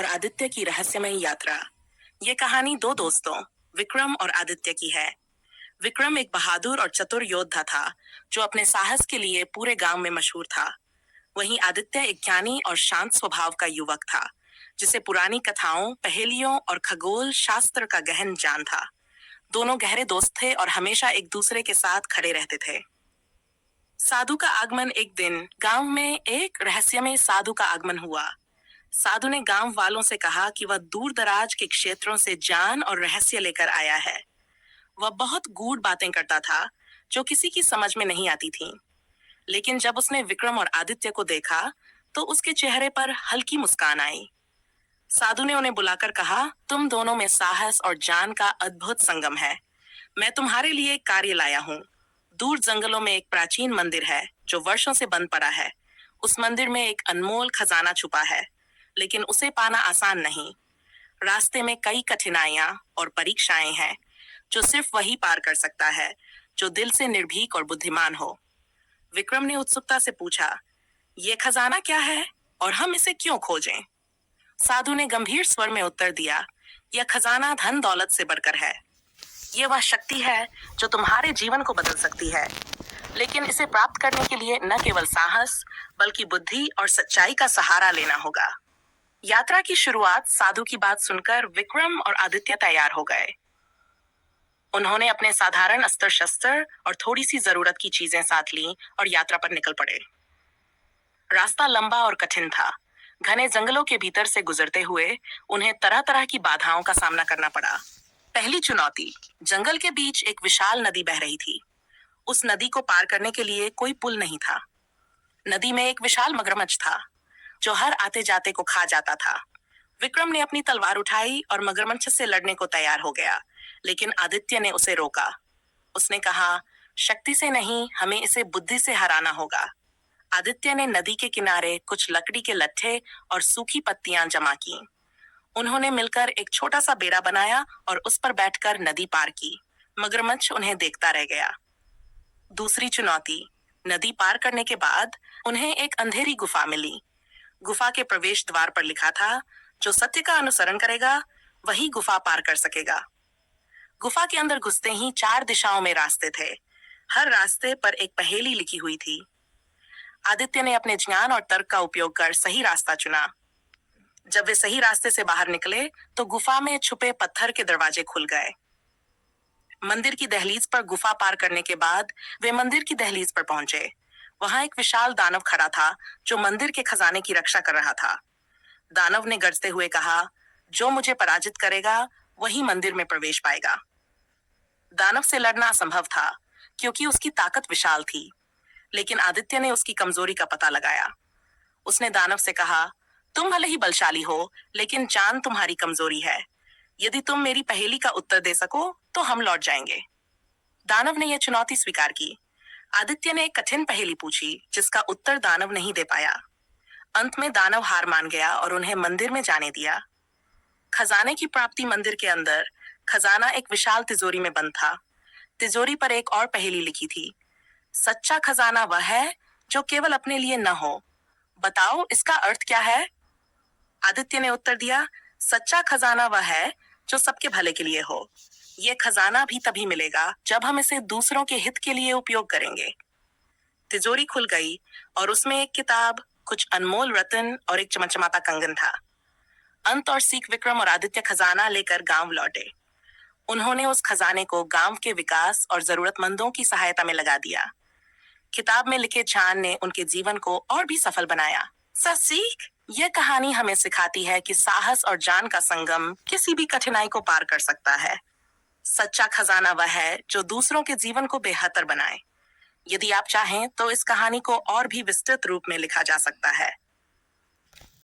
और आदित्य की रहस्यमय यात्रा। ये कहानी दो दोस्तों विक्रम और आदित्य की है। विक्रम एक बहादुर और चतुर योद्धा था जो अपने साहस के लिए पूरे गांव में मशहूर था। वहीं आदित्य एक ज्ञानी और शांत स्वभाव का युवक था जिसे पुरानी कथाओं, पहेलियों और खगोल शास्त्र का गहन ज्ञान था। दोनों गहरे दोस्त थे और हमेशा एक दूसरे के साथ खड़े रहते थे। साधु का आगमन। एक दिन गांव में एक रहस्यमय साधु का आगमन हुआ। साधु ने गांव वालों से कहा कि वह दूर दराज के क्षेत्रों से ज्ञान और रहस्य लेकर आया है। वह बहुत गूढ़ बातें करता था जो किसी की समझ में नहीं आती थीं। लेकिन जब उसने विक्रम और आदित्य को देखा तो उसके चेहरे पर हल्की मुस्कान आई। साधु ने उन्हें बुलाकर कहा, तुम दोनों में साहस और ज्ञान का अद्भुत संगम है। मैं तुम्हारे लिए एक कार्य लाया हूँ। दूर जंगलों में एक प्राचीन मंदिर है जो वर्षों से बंद पड़ा है। उस मंदिर में एक अनमोल खजाना छुपा है, लेकिन उसे पाना आसान नहीं। रास्ते में कई कठिनाइयां और परीक्षाएं हैं जो सिर्फ वही पार कर सकता है जो दिल से निर्भीक और बुद्धिमान हो। विक्रम ने उत्सुकता से पूछा, ये खजाना क्या है और हम इसे क्यों खोजें? साधु ने गंभीर स्वर में उत्तर दिया, यह खजाना धन दौलत से बढ़कर है। ये वह शक्ति है जो तुम्हारे जीवन को बदल सकती है, लेकिन इसे प्राप्त करने के लिए न केवल साहस बल्कि बुद्धि और सच्चाई का सहारा लेना होगा। यात्रा की शुरुआत। साधु की बात सुनकर विक्रम और आदित्य तैयार हो गए। उन्होंने अपने साधारण अस्त्र शस्त्र और थोड़ी सी जरूरत की चीजें साथ लीं और यात्रा पर निकल पड़े। रास्ता लंबा और कठिन था। घने जंगलों के भीतर से गुजरते हुए उन्हें तरह तरह की बाधाओं का सामना करना पड़ा। पहली चुनौती, जंगल के बीच एक विशाल नदी बह रही थी। उस नदी को पार करने के लिए कोई पुल नहीं था। नदी में एक विशाल मगरमच्छ था जो हर आते जाते को खा जाता था। विक्रम ने अपनी तलवार उठाई और मगरमच्छ से लड़ने को तैयार हो गया, लेकिन आदित्य ने उसे रोका। उसने कहा, शक्ति से नहीं, हमें इसे बुद्धि से हराना होगा। आदित्य ने नदी के किनारे कुछ लकड़ी के लट्ठे और सूखी पत्तियां जमा की। उन्होंने मिलकर एक छोटा सा बेड़ा बनाया और उस पर बैठकर नदी पार की। मगरमच्छ उन्हें देखता रह गया। दूसरी चुनौती, नदी पार करने के बाद उन्हें एक अंधेरी गुफा मिली। गुफा के प्रवेश द्वार पर लिखा था, जो सत्य का अनुसरण करेगा वही गुफा पार कर सकेगा। गुफा के अंदर घुसते ही 4 दिशाओं में रास्ते थे। हर रास्ते पर एक पहेली लिखी हुई थी। आदित्य ने अपने ज्ञान और तर्क का उपयोग कर सही रास्ता चुना। जब वे सही रास्ते से बाहर निकले तो गुफा में छुपे पत्थर के दरवाजे खुल गए। मंदिर की दहलीज पर गुफा पार करने के बाद वे मंदिर की दहलीज पर पहुंचे। वहां एक विशाल दानव खड़ा था जो मंदिर के खजाने की रक्षा कर रहा था। दानव ने गरजते हुए कहा, जो मुझे पराजित करेगा वही मंदिर में प्रवेश पाएगा। दानव से लड़ना असंभव था क्योंकि उसकी ताकत विशाल थी, लेकिन आदित्य ने उसकी कमजोरी का पता लगाया। उसने दानव से कहा, तुम भले ही बलशाली हो, लेकिन जान तुम्हारी कमजोरी है। यदि तुम मेरी पहेली का उत्तर दे सको तो हम लौट जाएंगे। दानव ने यह चुनौती स्वीकार की। आदित्य ने एक कठिन पहेली पूछी जिसका उत्तर दानव नहीं दे पाया। अंत में दानव हार मान गया और उन्हें मंदिर में जाने दिया। खजाने की प्राप्ति। मंदिर के अंदर खजाना एक विशाल तिजोरी में बंद था। तिजोरी पर एक और पहेली लिखी थी, सच्चा खजाना वह है जो केवल अपने लिए न हो। बताओ इसका अर्थ क्या है? आदित्य ने उत्तर दिया, सच्चा खजाना वह है जो सबके भले के लिए हो। यह खजाना भी तभी मिलेगा जब हम इसे दूसरों के हित के लिए उपयोग करेंगे। तिजोरी खुल गई और उसमें एक किताब, कुछ अनमोल रत्न और एक चमचमाता कंगन था। अंत और सीख। विक्रम और आदित्य खजाना लेकर गांव लौटे। उन्होंने उस खजाने को गांव के विकास और जरूरतमंदों की सहायता में लगा दिया। किताब में लिखे ज्ञान ने उनके जीवन को और भी सफल बनाया। सीख। यह कहानी हमें सिखाती है कि साहस और ज्ञान का संगम किसी भी कठिनाई को पार कर सकता है। सच्चा खजाना वह है जो दूसरों के जीवन को बेहतर बनाए। यदि आप चाहें तो इस कहानी को और भी विस्तृत रूप में लिखा जा सकता है।